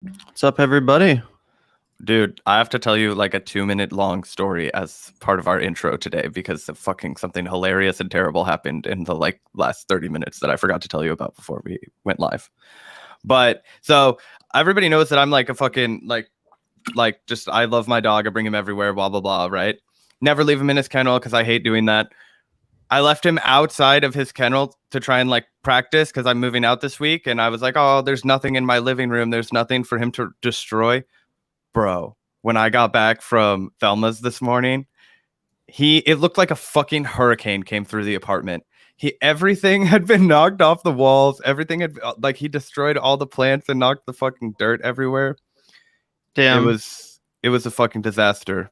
What's up, everybody? Dude, I have to tell you like a 2 minute long story as part of our intro today because of fucking something hilarious and terrible happened in the like last 30 minutes that I forgot to tell you about before we went live. But so everybody knows that I'm like a fucking like just I love my dog. I bring him everywhere, blah blah blah, right? Never leave him in his kennel because I hate doing that. I left him outside of his kennel to try and like practice because I'm moving out this week. And I was like, oh, there's nothing in my living room. There's nothing for him to destroy. Bro, when I got back from Thelma's this morning, it looked like a fucking hurricane came through the apartment. Everything had been knocked off the walls. Everything had like he destroyed all the plants and knocked the fucking dirt everywhere. Damn. It was a fucking disaster.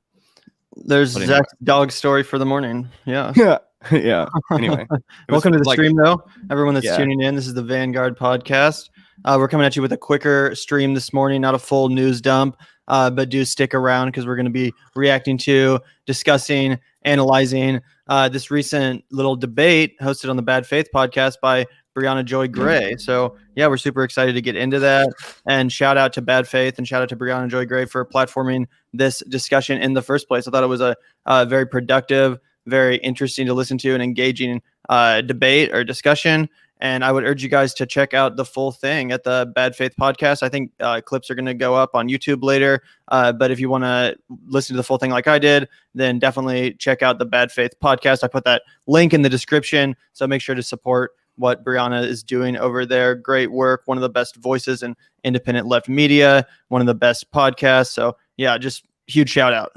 There's But anyway. Zach's dog story for the morning. Yeah. Yeah. Yeah. Anyway. Welcome to the like, stream, though. Everyone that's Yeah. tuning in, this is the Vanguard podcast. We're coming at you with a quicker stream this morning, not a full news dump, but do stick around because we're going to be reacting to, discussing, analyzing this recent little debate hosted on the Bad Faith podcast by Briahna Joy Gray. So, yeah, we're super excited to get into that. And shout out to Bad Faith and shout out to Briahna Joy Gray for platforming this discussion in the first place. I thought it was a very productive, very interesting to listen to and engaging debate or discussion. And I would urge you guys to check out the full thing at the Bad Faith podcast. I think clips are going to go up on YouTube later. But if you want to listen to the full thing like I did, then definitely check out the Bad Faith podcast. I put that link in the description. So make sure to support what Briahna is doing over there. Great work. One of the best voices in independent left media, one of the best podcasts. So yeah, just huge shout out.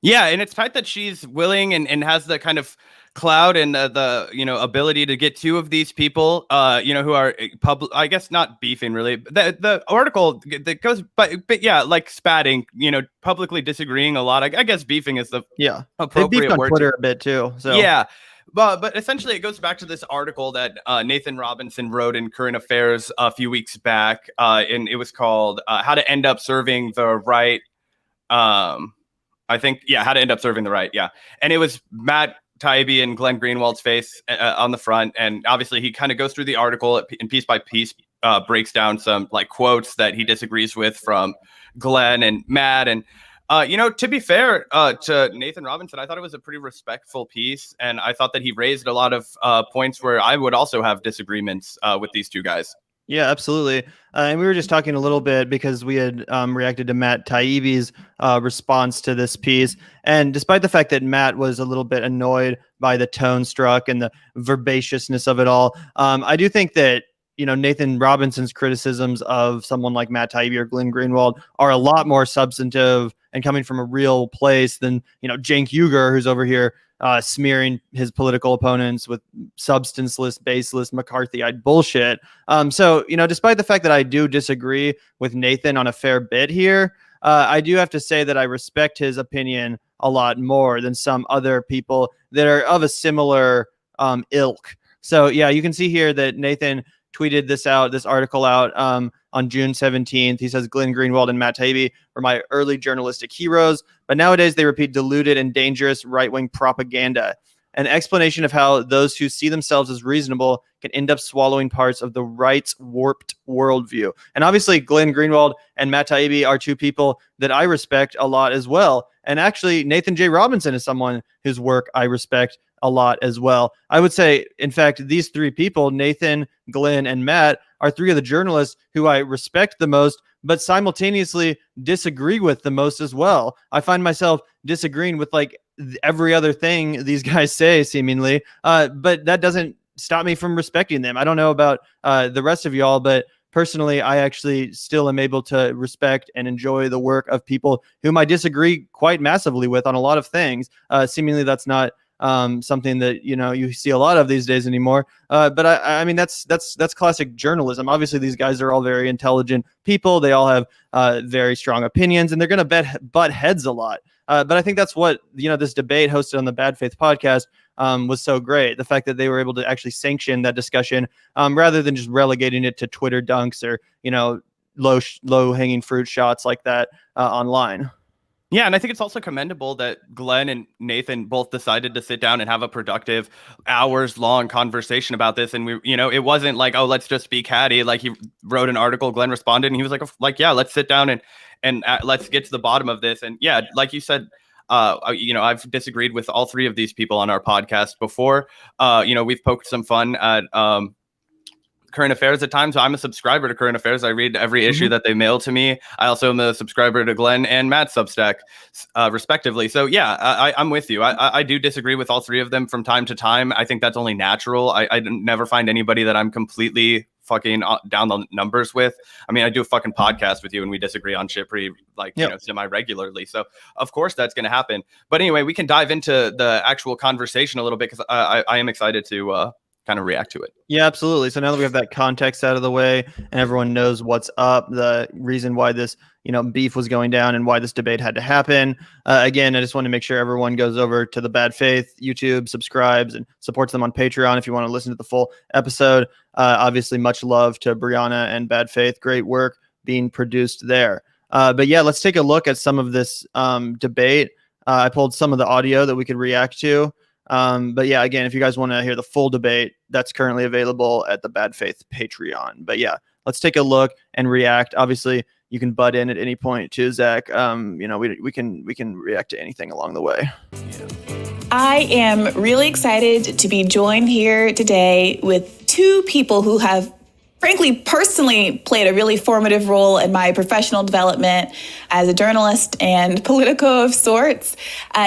Yeah, and it's tight that she's willing and has the kind of cloud and the ability to get two of these people who are public, I guess not beefing really. The article that goes but yeah, like spatting, publicly disagreeing a lot. I guess beefing is the appropriate they beefed on word. Twitter a bit too. So yeah. But essentially it goes back to this article that Nathan Robinson wrote in Current Affairs a few weeks back, and it was called How to End Up Serving the Right. I think, How to End Up Serving the Right. Yeah. And it was Matt Taibbi and Glenn Greenwald's face on the front. And obviously he kind of goes through the article and piece by piece breaks down some like quotes that he disagrees with from Glenn and Matt. And, to be fair to Nathan Robinson, I thought it was a pretty respectful piece. And I thought that he raised a lot of points where I would also have disagreements with these two guys. Yeah, absolutely. And we were just talking a little bit because we had reacted to Matt Taibbi's response to this piece. And despite the fact that Matt was a little bit annoyed by the tone struck and the verbaciousness of it all, I do think that, Nathan Robinson's criticisms of someone like Matt Taibbi or Glenn Greenwald are a lot more substantive and coming from a real place than, Cenk Uygur, who's over here smearing his political opponents with substanceless, baseless, McCarthyite bullshit. So, despite the fact that I do disagree with Nathan on a fair bit here, I do have to say that I respect his opinion a lot more than some other people that are of a similar ilk. So, yeah, you can see here that Nathan tweeted this article out on June 17th. He says, Glenn Greenwald and Matt Taibbi were my early journalistic heroes, but nowadays they repeat diluted and dangerous right-wing propaganda. An explanation of how those who see themselves as reasonable can end up swallowing parts of the right's warped worldview. And obviously, Glenn Greenwald and Matt Taibbi are two people that I respect a lot as well. And actually, Nathan J. Robinson is someone whose work I respect a lot as well. I would say, in fact, these three people, Nathan, Glenn, and Matt, are three of the journalists who I respect the most, but simultaneously disagree with the most as well. I find myself disagreeing with like every other thing these guys say, seemingly, but that doesn't stop me from respecting them. I don't know about the rest of y'all, but personally, I actually still am able to respect and enjoy the work of people whom I disagree quite massively with on a lot of things. Seemingly, that's not something that you see a lot of these days anymore. But I mean that's classic journalism. Obviously, these guys are all very intelligent people. They all have very strong opinions, and they're going to butt heads a lot. But I think that's what this debate hosted on the Bad Faith podcast was so great. The fact that they were able to actually sanction that discussion rather than just relegating it to Twitter dunks or low hanging fruit shots like that online. Yeah, and I think it's also commendable that Glenn and Nathan both decided to sit down and have a productive, hours-long conversation about this. And it wasn't like, oh, let's just be catty. Like, he wrote an article, Glenn responded, and he was like, yeah, let's sit down and let's get to the bottom of this. And yeah, like you said, I've disagreed with all three of these people on our podcast before. We've poked some fun at Current Affairs at times. I'm a subscriber to Current Affairs. I read every issue that they mail to me. I also am a subscriber to Glenn and Matt's Substack, respectively. So yeah, I'm with you. I do disagree with all three of them from time to time. I think that's only natural. I never find anybody that I'm completely fucking down the numbers with. I mean, I do a fucking podcast with you and we disagree on shit pretty semi-regularly. So of course that's going to happen. But anyway, we can dive into the actual conversation a little bit because I am excited to kind of react to it. Yeah, absolutely. So now that we have that context out of the way and everyone knows what's up, the reason why this, beef was going down and why this debate had to happen. Again, I just want to make sure everyone goes over to the Bad Faith YouTube, subscribes, and supports them on Patreon if you want to listen to the full episode. Obviously, much love to Briahna and Bad Faith. Great work being produced there. But yeah, let's take a look at some of this debate. I pulled some of the audio that we could react to. But yeah, again, if you guys want to hear the full debate, that's currently available at the Bad Faith Patreon. But yeah, let's take a look and react. Obviously, you can butt in at any point too, Zach. We can react to anything along the way. I am really excited to be joined here today with two people who have frankly, personally played a really formative role in my professional development as a journalist and politico of sorts.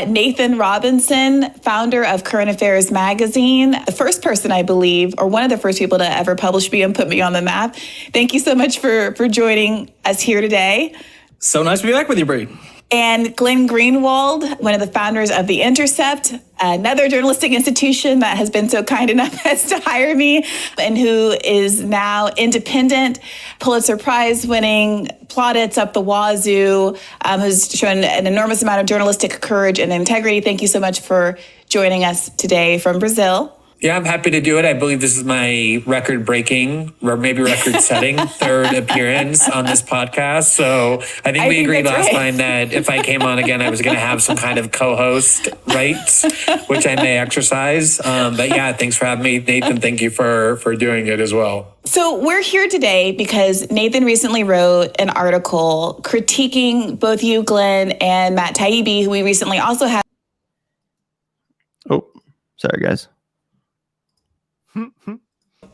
Nathan Robinson, founder of Current Affairs magazine, the first person, I believe, or one of the first people to ever publish me and put me on the map. Thank you so much for joining us here today. So nice to be back with you, Brie. And Glenn Greenwald, one of the founders of The Intercept, another journalistic institution that has been so kind enough as to hire me, and who is now independent, Pulitzer Prize winning, plaudits up the wazoo, who's shown an enormous amount of journalistic courage and integrity. Thank you so much for joining us today from Brazil. Yeah, I'm happy to do it. I believe this is my record-breaking, or maybe record-setting third appearance on this podcast. So I think we agreed last time that if I came on again, I was going to have some kind of co-host rights, which I may exercise. But yeah, thanks for having me. Nathan, thank you for doing it as well. So we're here today because Nathan recently wrote an article critiquing both you, Glenn, and Matt Taibbi, who we recently also had. Oh, sorry, guys.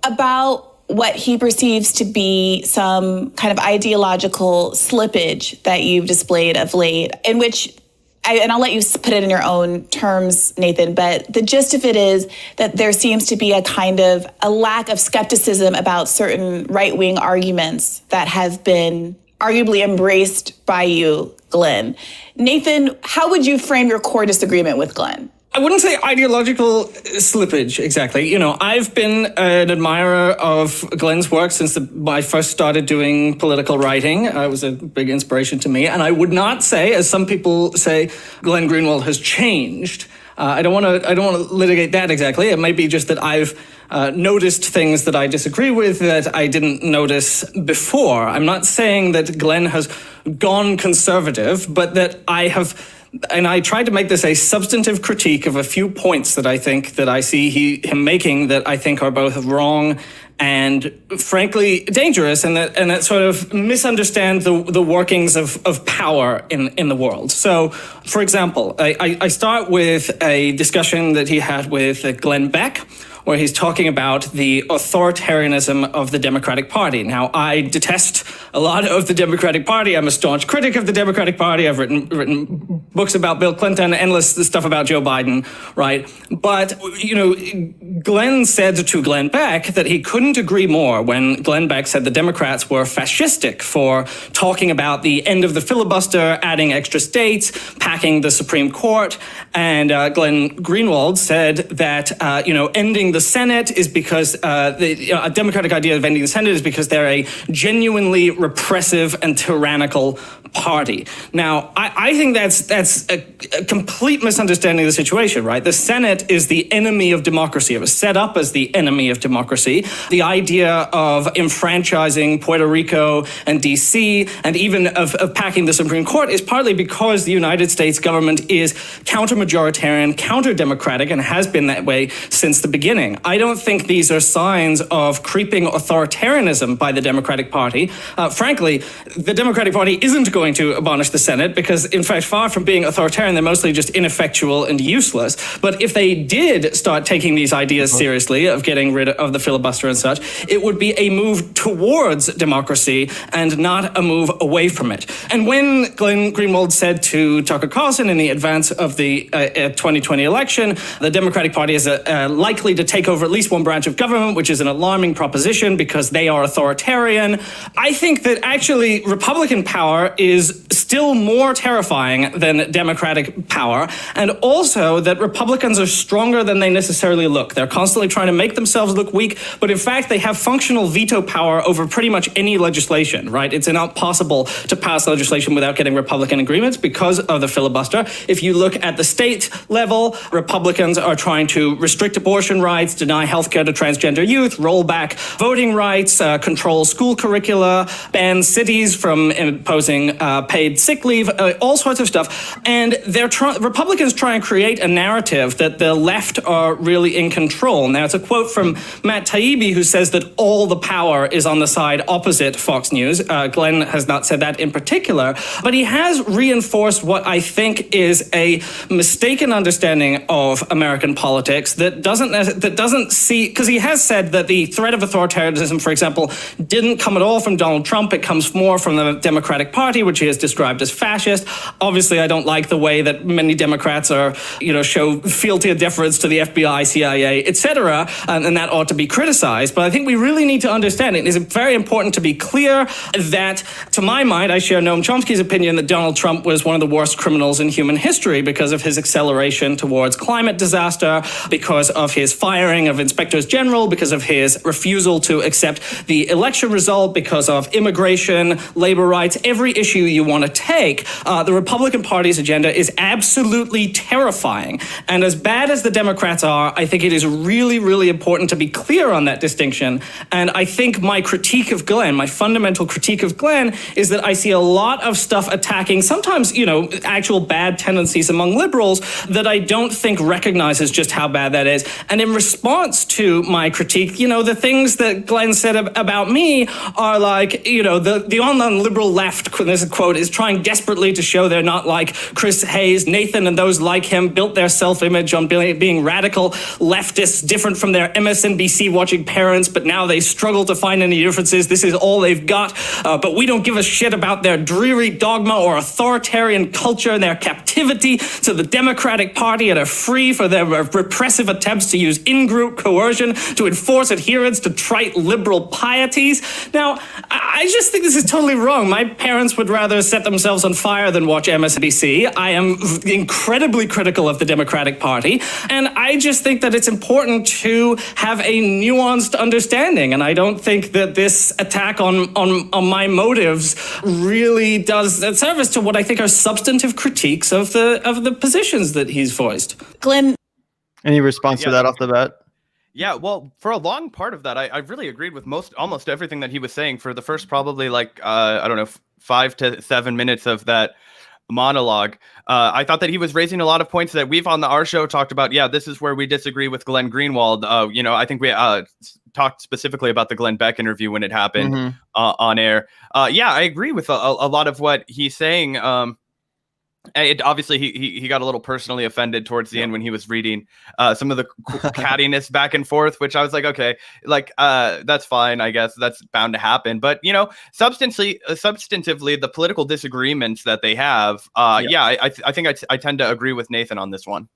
About what he perceives to be some kind of ideological slippage that you've displayed of late, in which, and I'll let you put it in your own terms, Nathan, but the gist of it is that there seems to be a lack of skepticism about certain right-wing arguments that have been arguably embraced by you, Glenn. Nathan, how would you frame your core disagreement with Glenn? I wouldn't say ideological slippage, exactly. I've been an admirer of Glenn's work since I first started doing political writing. It was a big inspiration to me. And I would not say, as some people say, Glenn Greenwald has changed. I don't want to litigate that exactly. It might be just that I've noticed things that I disagree with that I didn't notice before. I'm not saying that Glenn has gone conservative, but that I have... And I tried to make this a substantive critique of a few points that I think that I see him making that I think are both wrong and frankly dangerous, and that sort of misunderstand the workings of power in the world. So, for example, I start with a discussion that he had with Glenn Beck, where he's talking about the authoritarianism of the Democratic Party. Now, I detest a lot of the Democratic Party. I'm a staunch critic of the Democratic Party. I've written books about Bill Clinton, endless stuff about Joe Biden, right? But, Glenn said to Glenn Beck that he couldn't agree more when Glenn Beck said the Democrats were fascistic for talking about the end of the filibuster, adding extra states, packing the Supreme Court. And Glenn Greenwald said that, ending the Senate is because a democratic idea of ending the Senate is because they're a genuinely repressive and tyrannical party. Now, I think that's that's a complete misunderstanding of the situation, right? The Senate is the enemy of democracy. It was set up as the enemy of democracy. The idea of enfranchising Puerto Rico and DC, and even of packing the Supreme Court, is partly because the United States government is counter-majoritarian, counter-democratic, and has been that way since the beginning. I don't think these are signs of creeping authoritarianism by the Democratic Party. Frankly, the Democratic Party isn't going to abolish the Senate because, in fact, far from being authoritarian, they're mostly just ineffectual and useless. But if they did start taking these ideas seriously of getting rid of the filibuster and such, it would be a move towards democracy and not a move away from it. And when Glenn Greenwald said to Tucker Carlson in the advance of the 2020 election, the Democratic Party is likely to take over at least one branch of government, which is an alarming proposition because they are authoritarian, I think that actually Republican power is still more terrifying than Democratic power, and also that Republicans are stronger than they necessarily look. They're constantly trying to make themselves look weak, but in fact, they have functional veto power over pretty much any legislation, right? It's not possible to pass legislation without getting Republican agreements because of the filibuster. If you look at the state level, Republicans are trying to restrict abortion rights, deny health care to transgender youth, roll back voting rights, control school curricula, ban cities from imposing paid sick leave, all sorts of stuff. And Republicans try and create a narrative that the left are really in control. Now, it's a quote from Matt Taibbi, who says that all the power is on the side opposite Fox News. Glenn has not said that in particular, but he has reinforced what I think is a mistaken understanding of American politics that doesn't see, because he has said that the threat of authoritarianism, for example, didn't come at all from Donald Trump. It comes more from the Democratic Party, which he has described as fascist. Obviously, I don't like the way that many Democrats show fealty and deference to the FBI, CIA, etc., and that ought to be criticized. But I think we really need to understand it is very important to be clear that, to my mind, I share Noam Chomsky's opinion that Donald Trump was one of the worst criminals in human history because of his acceleration towards climate disaster, because of his firing of inspectors general, because of his refusal to accept the election result, because of immigration, labor rights, every issue you want to take. The Republican Party's agenda is absolutely terrifying. And as bad as the Democrats are, I think it is really, really important to be clear on that distinction. And I think my fundamental critique of Glenn is that I see a lot of stuff attacking sometimes, actual bad tendencies among liberals that I don't think recognizes just how bad that is. And in response to my critique, the things that Glenn said about me are like, the online liberal left, this is a quote, is trying desperately to show they're not like Chris Hayes. Nathan and those like him built their self-image on being radical leftists, different from their MSNBC watching parents, but now they struggle to find any differences. This is all they've got. But we don't give a shit about their dreary dogma or authoritarian culture and their captivity to the Democratic Party and are free for their repressive attempts to use in-group coercion to enforce adherence to trite liberal pieties. Now, I just think this is totally wrong. My parents would rather set themselves on fire than watch MSNBC. I am incredibly critical of the Democratic Party, and I just think that it's important to have a nuanced understanding. And I don't think that this attack on my motives really does service to what I think are substantive critiques of the positions that he's voiced. Glenn, any response to that off the bat? Yeah, well, for a long part of that, I really agreed with almost everything that he was saying for the first probably 5 to 7 minutes of that monologue. I thought that he was raising a lot of points that we've on our show talked about. Yeah, this is where we disagree with Glenn Greenwald. I think we talked specifically about the Glenn Beck interview when it happened on air. Yeah, I agree with a lot of what he's saying. Obviously he got a little personally offended towards the end when he was reading some of the cattiness back and forth, which I was like, okay, that's fine. I guess that's bound to happen. But, substantively, the political disagreements that they have, I think I tend to agree with Nathan on this one.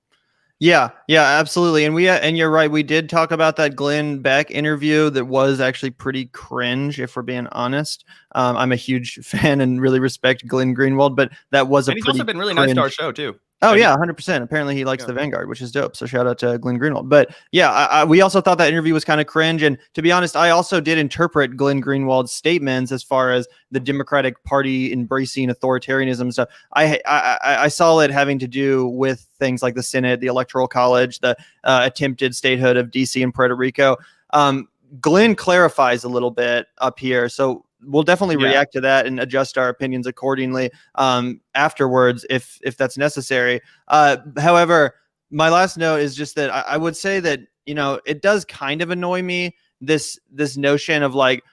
Yeah, absolutely. And you're right. We did talk about that Glenn Beck interview that was actually pretty cringe, if we're being honest. I'm a huge fan and really respect Glenn Greenwald, but that was and he's also been really nice to our show too. Oh yeah, 100%. Apparently he likes the Vanguard, which is dope. So shout out to Glenn Greenwald. But yeah, we also thought that interview was kind of cringe. And to be honest, I also did interpret Glenn Greenwald's statements as far as the Democratic Party embracing authoritarianism and stuff. I saw it having to do with things like the Senate, the Electoral College, the attempted statehood of DC and Puerto Rico. Glenn clarifies a little bit up here. So we'll definitely react to that and adjust our opinions accordingly afterwards if that's necessary. However, my last note is just that I would say that, it does kind of annoy me, this notion of like,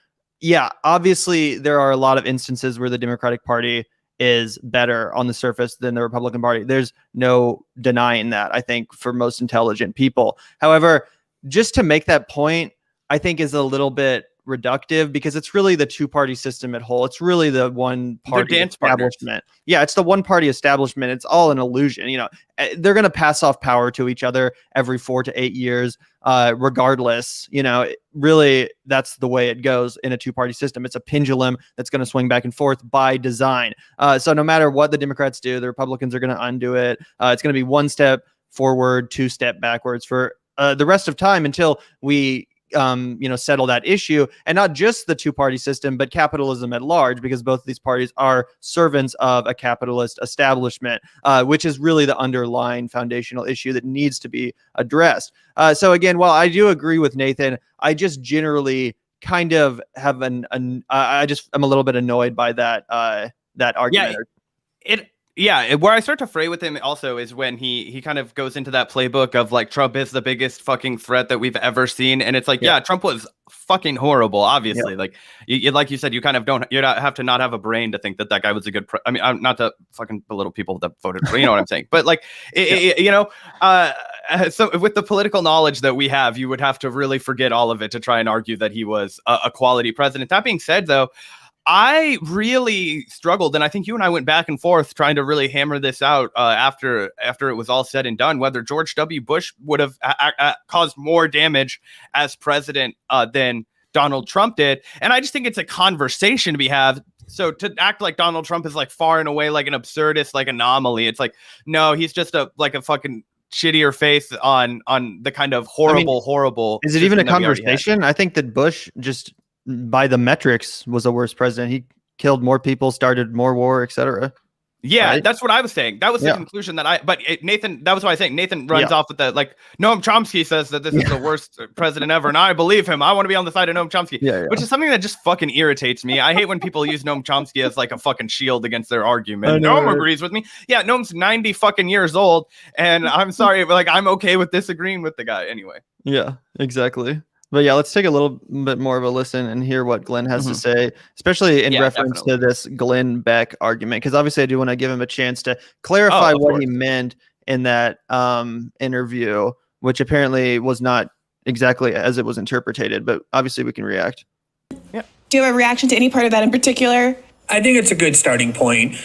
yeah, obviously there are a lot of instances where the Democratic Party is better on the surface than the Republican Party. There's no denying that, I think, for most intelligent people. However, just to make that point, I think is a little bit reductive, because it's really the two-party system at whole. It's really the one-party establishment. Yeah, it's the one-party establishment. It's all an illusion. They're going to pass off power to each other every 4 to 8 years, regardless. Really, that's the way it goes in a two-party system. It's a pendulum that's going to swing back and forth by design. So no matter what the Democrats do, the Republicans are going to undo it. It's going to be one step forward, two step backwards for the rest of time until we settle that issue, and not just the two-party system, but capitalism at large, because both of these parties are servants of a capitalist establishment, which is really the underlying foundational issue that needs to be addressed. So again, while I do agree with Nathan, I just generally kind of have I'm a little bit annoyed by that argument. Where I start to fray with him also is when he kind of goes into that playbook of like, Trump is the biggest fucking threat that we've ever seen. And it's like, Trump was fucking horrible, obviously. Like like you said, you kind of have to not have a brain to think that guy was a good I'm not to fucking belittle people that voted for, you know what I'm saying? But like, so with the political knowledge that we have, you would have to really forget all of it to try and argue that he was a quality president. That being said, though, I really struggled, and I think you and I went back and forth trying to really hammer this out after it was all said and done, whether George W. Bush would have caused more damage as president than Donald Trump did. And I just think it's a conversation to be had. So to act like Donald Trump is like far and away like an absurdist, like anomaly, it's like, no, he's just a fucking shittier face on the kind of horrible. Is it even a conversation? I think that Bush just, by the metrics, was a worse president. He killed more people, started more war, etc. Yeah, right? That's what I was saying. That was the conclusion Nathan, that was what I was saying. Nathan runs off with that, like, Noam Chomsky says that this is the worst president ever, and I believe him. I want to be on the side of Noam Chomsky, which is something that just fucking irritates me. I hate when people use Noam Chomsky as like a fucking shield against their argument. Noam agrees with me. Yeah, Noam's 90 fucking years old, and I'm sorry, but like, I'm okay with disagreeing with the guy anyway. Yeah, exactly. But yeah, let's take a little bit more of a listen and hear what Glenn has to say, especially in reference to this Glenn Beck argument, because obviously I do want to give him a chance to clarify what he meant in that interview, which apparently was not exactly as it was interpreted, but obviously we can react. Yeah. Do you have a reaction to any part of that in particular? I think it's a good starting point.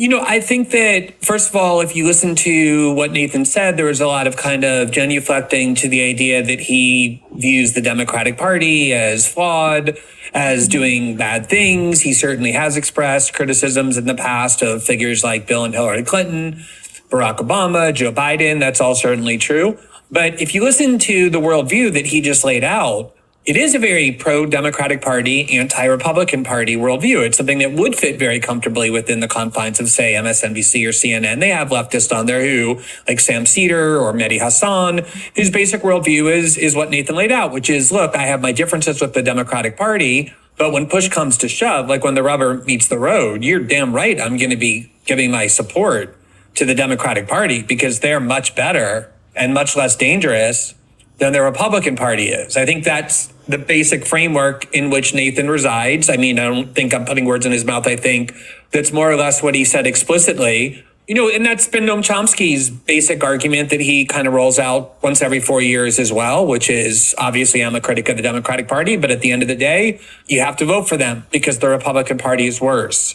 I think that, first of all, if you listen to what Nathan said, there was a lot of kind of genuflecting to the idea that he views the Democratic Party as flawed, as doing bad things. He certainly has expressed criticisms in the past of figures like Bill and Hillary Clinton, Barack Obama, Joe Biden. That's all certainly true. But if you listen to the worldview that he just laid out, it is a very pro-Democratic Party, anti-Republican Party worldview. It's something that would fit very comfortably within the confines of, say, MSNBC or CNN. They have leftists on there who, like Sam Cedar or Mehdi Hassan, whose basic worldview is what Nathan laid out, which is, look, I have my differences with the Democratic Party, but when push comes to shove, like when the rubber meets the road, you're damn right I'm going to be giving my support to the Democratic Party because they're much better and much less dangerous than the Republican Party is. I think that's the basic framework in which Nathan resides. I mean, I don't think I'm putting words in his mouth. I think that's more or less what he said explicitly. And that's been Noam Chomsky's basic argument that he kind of rolls out once every 4 years as well, which is, obviously, I'm a critic of the Democratic Party, but at the end of the day, you have to vote for them because the Republican Party is worse.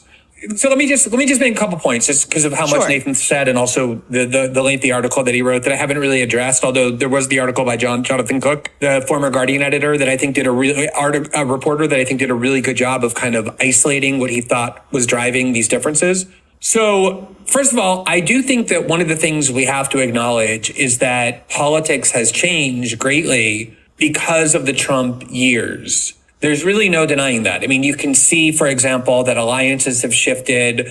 So let me just make a couple points just because of how much Nathan said, and also the lengthy article that he wrote that I haven't really addressed, although there was the article by Jonathan Cook, the former Guardian editor, that I think did a reporter that I think did a really good job of kind of isolating what he thought was driving these differences. So, first of all, I do think that one of the things we have to acknowledge is that politics has changed greatly because of the Trump years. There's really no denying that. I mean, you can see, for example, that alliances have shifted.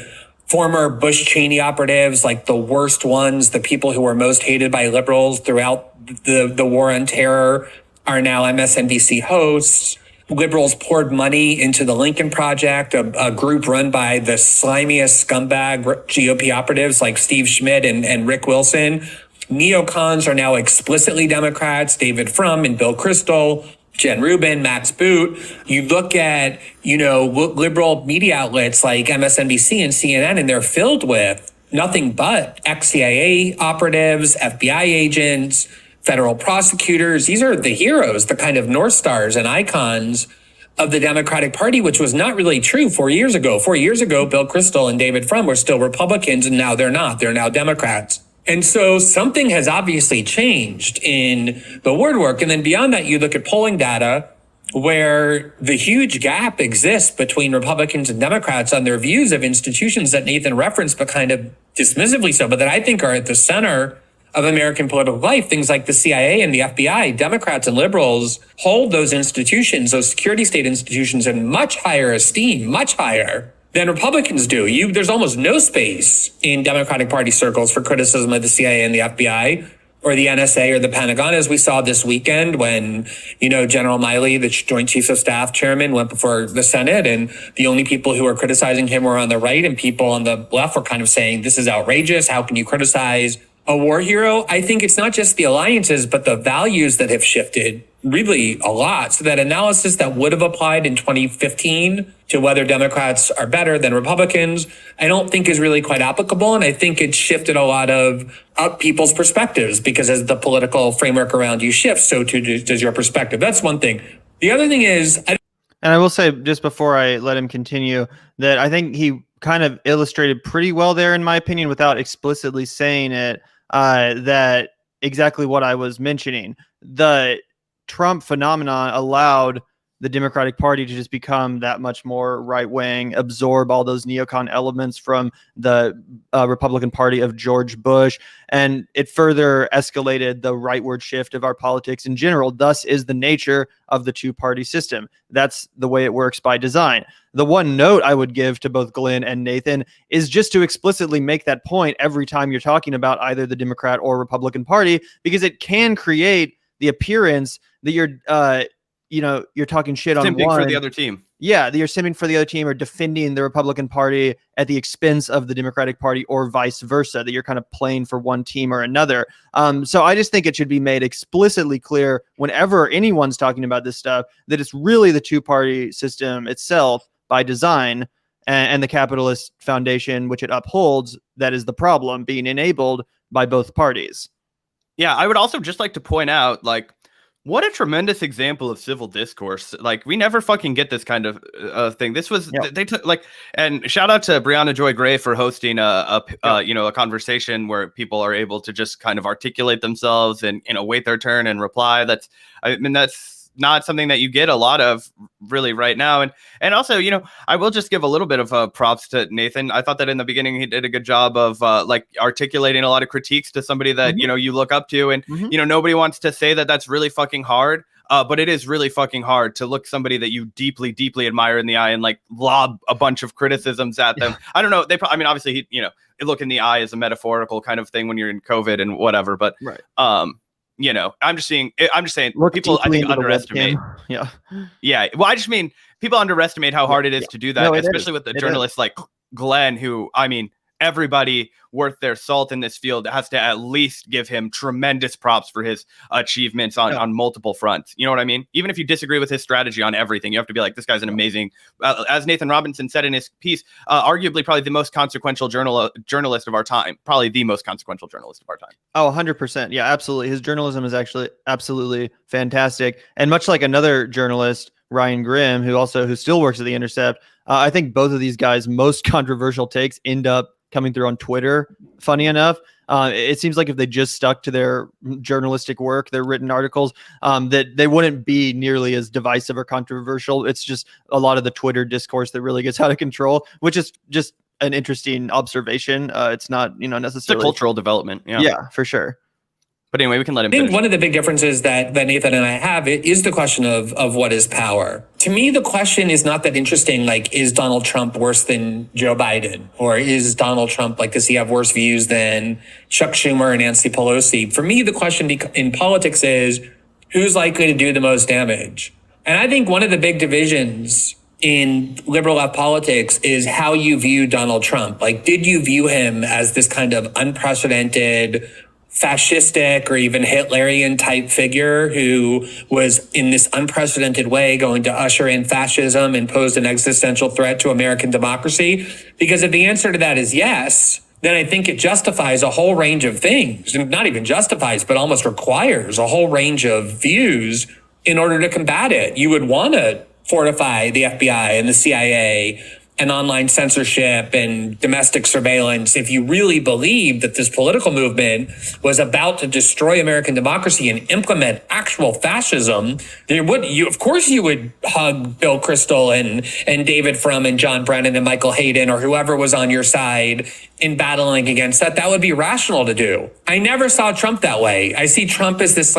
Former Bush-Cheney operatives, like the worst ones, the people who were most hated by liberals throughout the war on terror, are now MSNBC hosts. Liberals poured money into the Lincoln Project, a group run by the slimiest scumbag GOP operatives like Steve Schmidt and Rick Wilson. Neocons are now explicitly Democrats, David Frum and Bill Kristol, Jen Rubin, Max Boot. You look at, liberal media outlets like MSNBC and CNN, and they're filled with nothing but ex-CIA operatives, FBI agents, federal prosecutors. These are the heroes, the kind of North Stars and icons of the Democratic Party, which was not really true 4 years ago. 4 years ago, Bill Kristol and David Frum were still Republicans, and now they're not. They're now Democrats. And so something has obviously changed in the word work. And then beyond that, you look at polling data where the huge gap exists between Republicans and Democrats on their views of institutions that Nathan referenced, but kind of dismissively so, but that I think are at the center of American political life. Things like the CIA and the FBI, Democrats and liberals hold those institutions, those security state institutions, in much higher esteem, much higher than Republicans do. There's almost no space in Democratic Party circles for criticism of the CIA and the FBI or the NSA or the Pentagon, as we saw this weekend when, General Miley, the Joint Chiefs of Staff chairman, went before the Senate, and the only people who were criticizing him were on the right, and people on the left were kind of saying, this is outrageous. How can you criticize a war hero? I think it's not just the alliances, but the values that have shifted really a lot. So that analysis that would have applied in 2015 to whether Democrats are better than Republicans, I don't think is really quite applicable. And I think it shifted a lot of people's perspectives, because as the political framework around you shifts, so too does your perspective. That's one thing. The other thing is, and I will say, just before I let him continue, that I think he kind of illustrated pretty well there, in my opinion, without explicitly saying it, that exactly what I was mentioning. The Trump phenomenon allowed the Democratic Party to just become that much more right-wing, absorb all those neocon elements from the Republican Party of George Bush, and it further escalated the rightward shift of our politics in general. Thus is the nature of the two-party system. That's the way it works by design. The one note I would give to both Glenn and Nathan is just to explicitly make that point every time you're talking about either the Democrat or Republican Party, because it can create the appearance that you're talking shit on simping one for the other team. Yeah, that you're simping for the other team or defending the Republican Party at the expense of the Democratic Party, or vice versa, that you're kind of playing for one team or another. So I just think it should be made explicitly clear whenever anyone's talking about this stuff that it's really the two-party system itself by design and the capitalist foundation which it upholds that is the problem, being enabled by both parties. Yeah, I would also just like to point out, what a tremendous example of civil discourse. We never fucking get this kind of thing. This was, they took and shout out to Briahna Joy Gray for hosting a conversation where people are able to just kind of articulate themselves and, wait their turn and reply. That's not something that you get a lot of really right now. And also, I will just give a little bit of props to Nathan. I thought that in the beginning, he did a good job of articulating a lot of critiques to somebody that, you look up to. And, nobody wants to say that that's really fucking hard. But it is really fucking hard to look somebody that you deeply, deeply admire in the eye and lob a bunch of criticisms at them. I don't know. Obviously, look in the eye is a metaphorical kind of thing when you're in COVID and whatever. But right. I'm just saying people, I think, underestimate. Yeah. Well, I just mean people underestimate how hard it is to do that, especially with a journalist like Glenn, who, everybody worth their salt in this field has to at least give him tremendous props for his achievements on multiple fronts. You know what I mean? Even if you disagree with his strategy on everything, you have to be like, this guy's an amazing, as Nathan Robinson said in his piece, arguably probably the most consequential journalist of our time, probably the most consequential journalist of our time. Oh, 100%. Yeah, absolutely. His journalism is actually absolutely fantastic. And much like another journalist, Ryan Grimm, who still works at The Intercept, I think both of these guys' most controversial takes end up coming through on Twitter. Funny enough, it seems like if they just stuck to their journalistic work, their written articles, that they wouldn't be nearly as divisive or controversial. It's just a lot of the Twitter discourse that really gets out of control, which is just an interesting observation. It's not, It's a necessarily cultural development. Yeah. Yeah, for sure. But anyway, we can let him I think finish. one of the big differences that Nathan and I have is the question of what is power. To me, the question is not that interesting. Like, is Donald Trump worse than Joe Biden? Or is Donald Trump, does he have worse views than Chuck Schumer and Nancy Pelosi? For me, the question in politics is who's likely to do the most damage? And I think one of the big divisions in liberal left politics is how you view Donald Trump. Did you view him as this kind of unprecedented, fascistic or even Hitlerian type figure who was in this unprecedented way going to usher in fascism and posed an existential threat to American democracy? Because if the answer to that is yes, then I think it justifies a whole range of things. Not even justifies, but almost requires a whole range of views in order to combat it. You would want to fortify the FBI and the CIA and online censorship and domestic surveillance if you really believe that this political movement was about to destroy American democracy and implement actual fascism. Of course you would hug Bill Kristol and David Frum and John Brennan and Michael Hayden or whoever was on your side in battling against that. That would be rational to do. I never saw Trump that way. I see Trump as this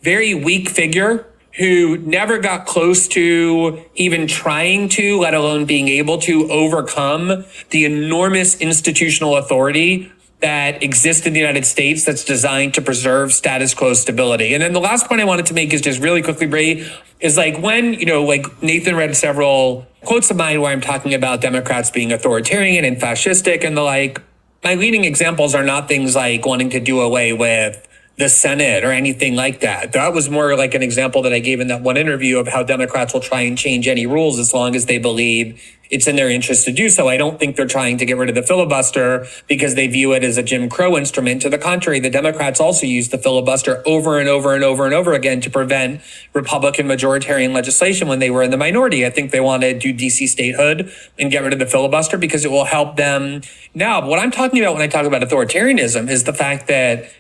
very weak figure who never got close to even trying to, let alone being able to, overcome the enormous institutional authority that exists in the United States that's designed to preserve status quo stability. And then the last point I wanted to make is just really quickly, Bray, is when, Nathan read several quotes of mine where I'm talking about Democrats being authoritarian and fascistic and the like, my leading examples are not things like wanting to do away with the Senate or anything like that. That was more like an example that I gave in that one interview of how Democrats will try and change any rules as long as they believe it's in their interest to do so. I don't think they're trying to get rid of the filibuster because they view it as a Jim Crow instrument. To the contrary, the Democrats also used the filibuster over and over and over and over again to prevent Republican majoritarian legislation when they were in the minority. I think they want to do DC statehood and get rid of the filibuster because it will help them. Now, what I'm talking about when I talk about authoritarianism is the fact that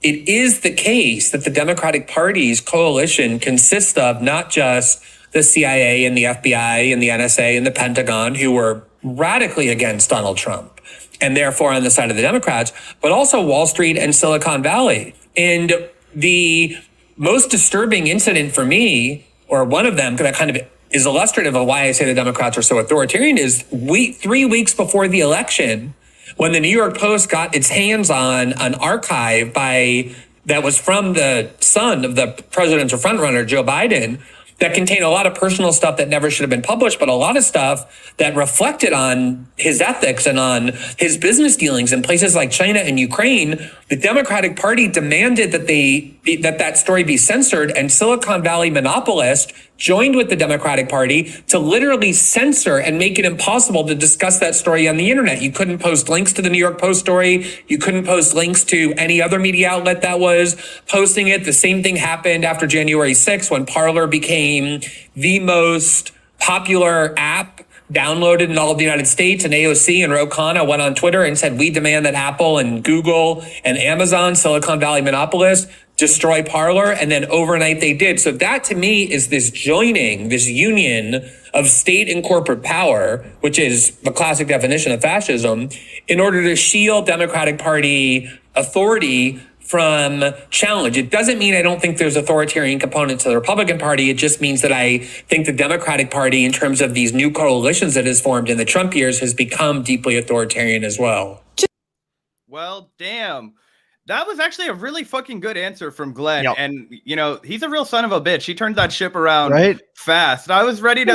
it is the case that the Democratic Party's coalition consists of not just the CIA and the FBI and the NSA and the Pentagon, who were radically against Donald Trump and therefore on the side of the Democrats, but also Wall Street and Silicon Valley. And the most disturbing incident for me, or one of them, that kind of is illustrative of why I say the Democrats are so authoritarian, is 3 weeks before the election, when the New York Post got its hands on an archive that was from the son of the presidential frontrunner, Joe Biden, that contained a lot of personal stuff that never should have been published, but a lot of stuff that reflected on his ethics and on his business dealings in places like China and Ukraine, the Democratic Party demanded that story be censored, and Silicon Valley monopolists joined with the Democratic Party to literally censor and make it impossible to discuss that story on the internet. You couldn't post links to the New York Post story. You couldn't post links to any other media outlet that was posting it. The same thing happened after January 6th when Parler became the most popular app downloaded in all of the United States, and AOC and Ro Khanna went on Twitter and said, we demand that Apple and Google and Amazon, Silicon Valley monopolists, destroy Parler. And then overnight they did. So that to me is this union of state and corporate power, which is the classic definition of fascism, in order to shield Democratic Party authority from challenge. It doesn't mean I don't think there's authoritarian components to the Republican Party. It just means that I think the Democratic Party, in terms of these new coalitions that has formed in the Trump years, has become deeply authoritarian as well. Well, damn. That was actually a really fucking good answer from Glenn. Yep. And, he's a real son of a bitch. He turned that ship around fast. I was ready to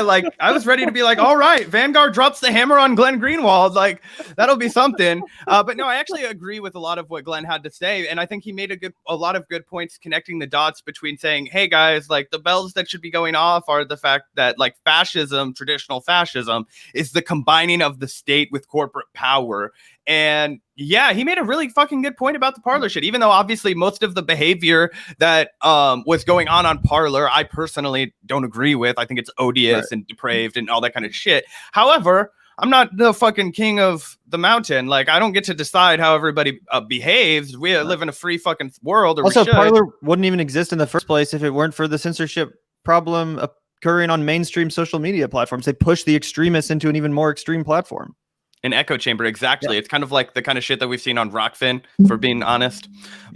be like, all right, Vanguard drops the hammer on Glenn Greenwald. That'll be something. But no, I actually agree with a lot of what Glenn had to say. And I think he made a lot of good points connecting the dots between saying, hey guys, the bells that should be going off are the fact that fascism, traditional fascism, is the combining of the state with corporate power. And yeah, he made a really fucking good point about the Parler shit, even though obviously most of the behavior that was going on Parler, I personally don't agree with. I think it's odious and depraved and all that kind of shit. However, I'm not the fucking king of the mountain. I don't get to decide how everybody behaves. We live in a free fucking world. Also, Parler wouldn't even exist in the first place if it weren't for the censorship problem occurring on mainstream social media platforms. They push the extremists into an even more extreme platform. An echo chamber, exactly. It's kind of like the kind of shit that we've seen on Rockfin, for being honest.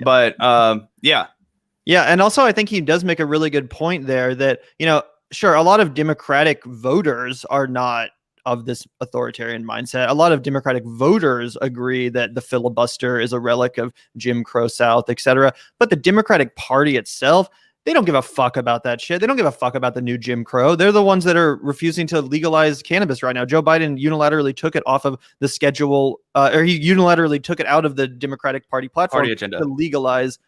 But yeah. Yeah, and also I think he does make a really good point there that, sure, a lot of Democratic voters are not of this authoritarian mindset. A lot of Democratic voters agree that the filibuster is a relic of Jim Crow South, etc. But the Democratic Party itself, they don't give a fuck about that shit. They don't give a fuck about the new Jim Crow. They're the ones that are refusing to legalize cannabis right now. Joe Biden unilaterally took it off of the schedule, or he unilaterally took it out of the Democratic Party platform agenda to legalize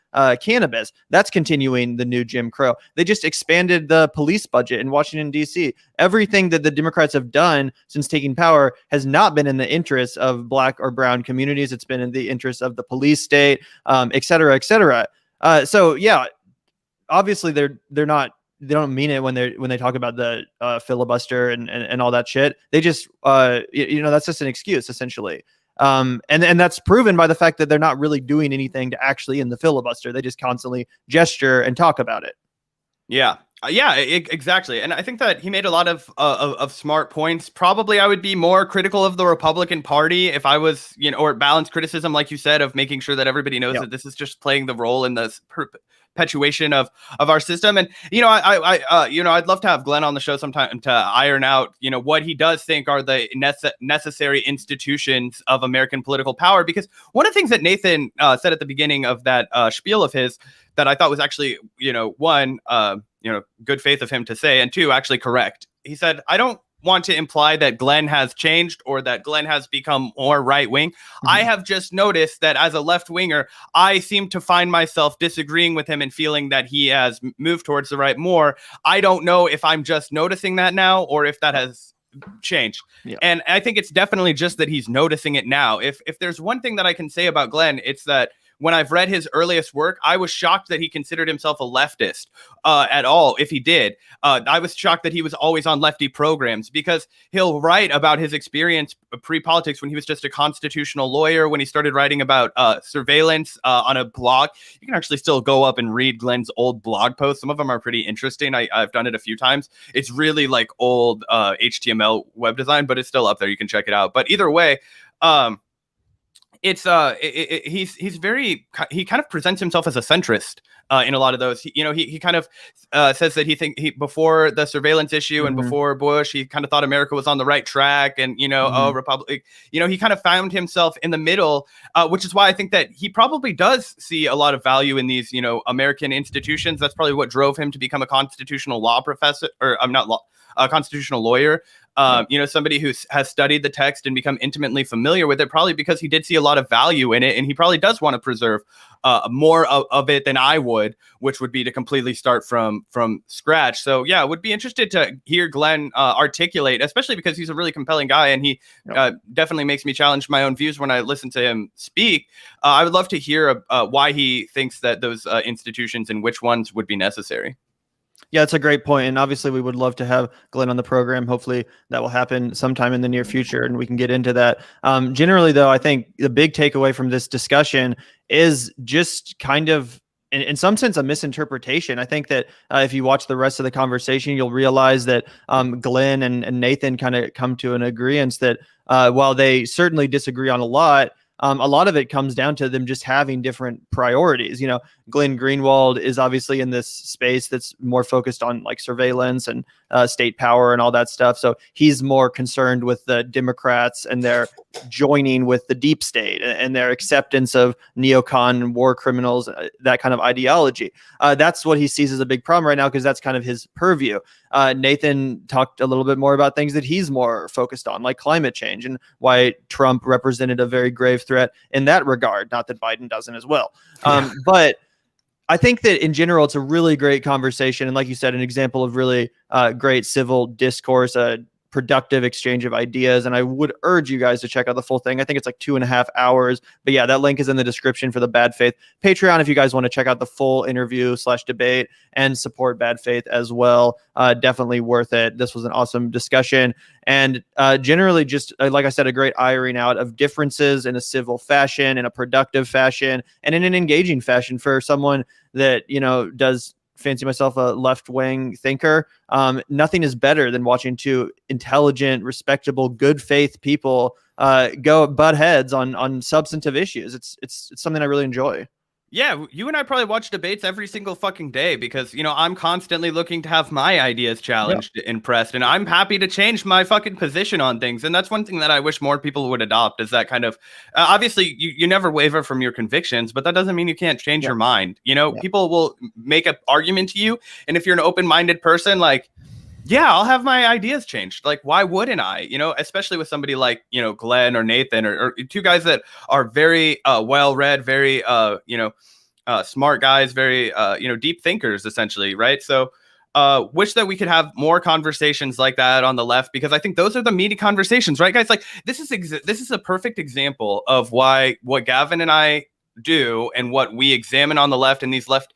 cannabis. That's continuing the new Jim Crow. They just expanded the police budget in Washington, D.C. Everything that the Democrats have done since taking power has not been in the interests of Black or brown communities. It's been in the interests of the police state, et cetera, et cetera. So yeah, obviously they don't mean it when they talk about the filibuster and all that shit. They just that's just an excuse essentially. And that's proven by the fact that they're not really doing anything to actually end the filibuster. They just constantly gesture and talk about it. Yeah. Exactly. And I think that he made a lot of smart points. Probably I would be more critical of the Republican Party if I was, or balanced criticism, like you said, of making sure that everybody knows that this is just playing the role in the perpetuation of our system. And I'd love to have Glenn on the show sometime to iron out what he does think are the necessary institutions of American political power, because one of the things that Nathan said at the beginning of that spiel of his that I thought was actually one good faith of him to say, and two, actually correct. He said, I don't want to imply that Glenn has changed or that Glenn has become more right wing. Mm-hmm. I have just noticed that as a left winger, I seem to find myself disagreeing with him and feeling that he has moved towards the right more. I don't know if I'm just noticing that now or if that has changed. Yeah. And I think it's definitely just that he's noticing it now. If there's one thing that I can say about Glenn, it's that when I've read his earliest work, I was shocked that he considered himself a leftist at all, if he did. I was shocked that he was always on lefty programs, because he'll write about his experience pre-politics when he was just a constitutional lawyer, when he started writing about surveillance on a blog. You can actually still go up and read Glenn's old blog posts. Some of them are pretty interesting. I've done it a few times. It's really like old HTML web design, but it's still up there. You can check it out. But either way, it's he's very, he kind of presents himself as a centrist in a lot of those. He kind of says that he before the surveillance issue and before Bush, he kind of thought America was on the right track, and Republic. He kind of found himself in the middle, which is why I think that he probably does see a lot of value in these American institutions. That's probably what drove him to become a constitutional law professor, or a constitutional lawyer. Somebody who has studied the text and become intimately familiar with it, probably because he did see a lot of value in it, and he probably does want to preserve more of it than I would, which would be to completely start from scratch. So yeah, would be interested to hear Glenn articulate, especially because he's a really compelling guy, and he definitely makes me challenge my own views when I listen to him speak. I would love to hear why he thinks that those institutions and which ones would be necessary. Yeah, it's a great point. And obviously we would love to have Glenn on the program. Hopefully that will happen sometime in the near future and we can get into that. Generally, though, I think the big takeaway from this discussion is just kind of, in some sense, a misinterpretation. I think that if you watch the rest of the conversation, you'll realize that Glenn and Nathan kind of come to an agreement that while they certainly disagree on a lot of it comes down to them just having different priorities. Glenn Greenwald is obviously in this space that's more focused on like surveillance and state power and all that stuff. So he's more concerned with the Democrats and their joining with the deep state and their acceptance of neocon war criminals, that kind of ideology. That's what he sees as a big problem right now, because that's kind of his purview. Nathan talked a little bit more about things that he's more focused on, like climate change, and why Trump represented a very grave threat in that regard. Not that Biden doesn't as well. But I think that in general, it's a really great conversation. And like you said, an example of really great civil discourse, productive exchange of ideas. And I would urge you guys to check out the full thing. I think it's like 2.5 hours. But yeah, that link is in the description for the Bad Faith Patreon if you guys want to check out the full interview / debate and support Bad Faith as well. Definitely worth it. This was an awesome discussion. And generally just, like I said, a great ironing out of differences in a civil fashion, in a productive fashion, and in an engaging fashion for someone that, does fancy myself a left-wing thinker. Nothing is better than watching two intelligent, respectable, good faith people go butt heads on substantive issues. It's something I really enjoy. Yeah, you and I probably watch debates every single fucking day because, I'm constantly looking to have my ideas challenged and pressed, and I'm happy to change my fucking position on things. And that's one thing that I wish more people would adopt is that kind of, obviously you never waver from your convictions, but that doesn't mean you can't change your mind. People will make an argument to you. And if you're an open-minded person, like, yeah, I'll have my ideas changed. Like, why wouldn't I? Especially with somebody like, Glenn or Nathan or two guys that are very well-read, very, smart guys, very, deep thinkers, essentially, right? So wish that we could have more conversations like that on the left, because I think those are the meaty conversations, right, guys? Like, this is a perfect example of why what Gavin and I do and what we examine on the left and these left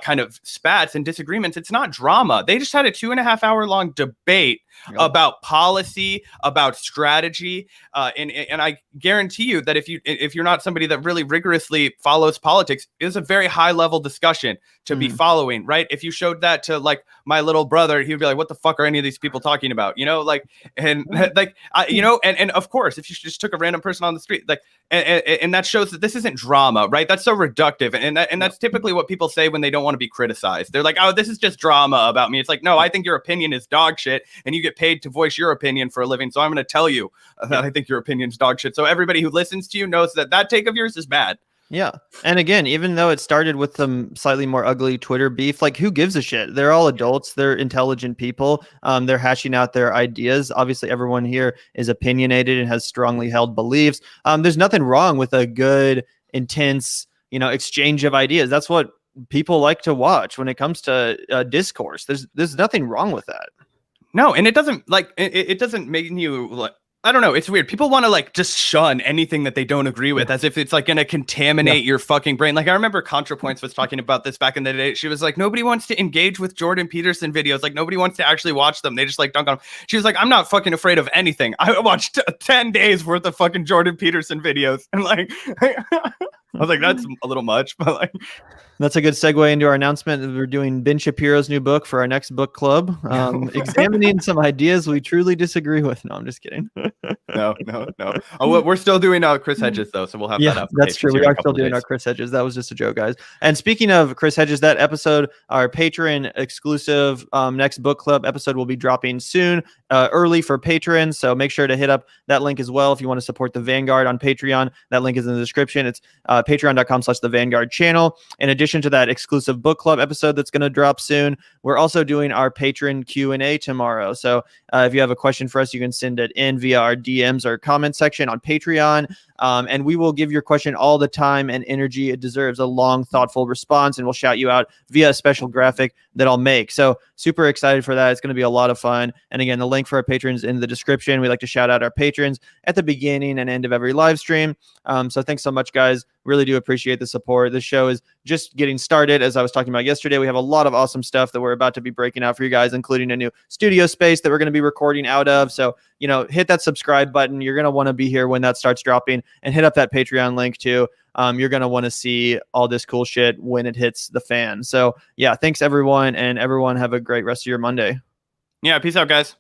kind of spats and disagreements, it's not drama. They just had a 2.5 hour long debate about policy, about strategy, and I guarantee you that if you're not somebody that really rigorously follows politics, it's a very high level discussion to be following, right? If you showed that to like my little brother, he'd be like, "What the fuck are any of these people talking about?" And of course, if you just took a random person on the street, like, and that shows that this isn't drama, right? That's so reductive, and that's typically what people say when they don't want to be criticized. They're like, "Oh, this is just drama about me." It's like, no, I think your opinion is dog shit, and you get paid to voice your opinion for a living. So I'm going to tell you that I think your opinion's dog shit. So everybody who listens to you knows that take of yours is bad. Yeah. And again, even though it started with some slightly more ugly Twitter beef, like, who gives a shit? They're all adults. They're intelligent people. They're hashing out their ideas. Obviously, everyone here is opinionated and has strongly held beliefs. There's nothing wrong with a good, intense, exchange of ideas. That's what people like to watch when it comes to discourse. There's nothing wrong with that. No, and it doesn't it doesn't make you like, I don't know. It's weird. People want to like just shun anything that they don't agree with as if it's like going to contaminate your fucking brain. Like, I remember ContraPoints was talking about this back in the day. She was like, nobody wants to engage with Jordan Peterson videos. Like, nobody wants to actually watch them. They just like dunk on them. She was like, I'm not fucking afraid of anything. I watched 10 days worth of fucking Jordan Peterson videos. And like, I was like, that's a little much, but like, that's a good segue into our announcement that we're doing Ben Shapiro's new book for our next book club, examining some ideas we truly disagree with. No, I'm just kidding. No. Oh, we're still doing Chris Hedges though, so we'll have that up. That's true. We are still doing our Chris Hedges. That was just a joke, guys. And speaking of Chris Hedges, that episode, our Patreon exclusive next book club episode, will be dropping soon, early for patrons. So make sure to hit up that link as well if you want to support the Vanguard on Patreon. That link is in the description. It's patreon.com/the Vanguard channel. In addition to that exclusive book club episode that's going to drop soon, we're also doing our patron Q&A tomorrow. So if you have a question for us, you can send it in via our DMs or comment section on Patreon. And we will give your question all the time and energy it deserves, a long, thoughtful response, and we'll shout you out via a special graphic that I'll make. So super excited for that. It's going to be a lot of fun. And again, the link for our patrons in the description. We like to shout out our patrons at the beginning and end of every live stream. So thanks so much, guys. Really do appreciate the support. This show is just getting started. As I was talking about yesterday, we have a lot of awesome stuff that we're about to be breaking out for you guys, including a new studio space that we're going to be recording out of. So, hit that subscribe button. You're going to want to be here when that starts dropping, and hit up that Patreon link too. You're going to want to see all this cool shit when it hits the fan. So yeah, thanks everyone, and everyone have a great rest of your Monday. Yeah. Peace out, guys.